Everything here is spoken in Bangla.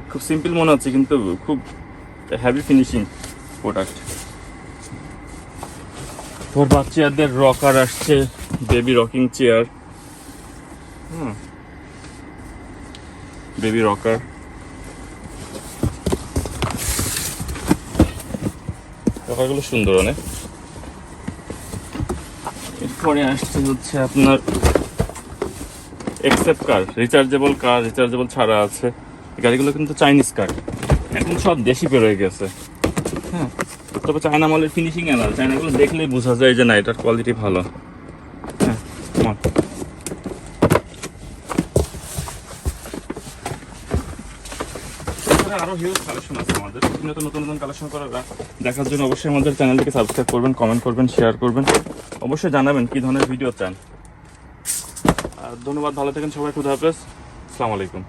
খুব সিম্পল মনে হচ্ছে কিন্তু খুব হেভি ফিনিশিং প্রোডাক্ট। তোর বাচ্চাদের রকার আসছে, baby rocking chair, baby rocker. রকারগুলো সুন্দর অনেক। এরপরে আসছে হচ্ছে আপনার এক্সেপ্ট কার, রিচার্জেবল ছাড়া আছে। গাড়িগুলো কিন্তু চাইনিজ কার, এখন সব দেশি বের হয়ে গেছে। হ্যাঁ, তবে চায়না মালের ফিনিশিং আলাদা, চায়নাগুলো দেখলেই বোঝা যায় যে না এটার কোয়ালিটি ভালো। হ্যাঁ, আরো হিউজ কালেকশন আছে আমাদের। নতুন নতুন কালেকশন দেখার জন্য অবশ্যই আমাদের চ্যানেলটিকে সাবস্ক্রাইব করবেন, কমেন্ট করবেন, শেয়ার করবেন, অবশ্যই জানাবেন কি ধরনের ভিডিও চান। আর ধন্যবাদ, ভালো থাকেন সবাই, খুদা হাফেজ, আসসালামু আলাইকুম।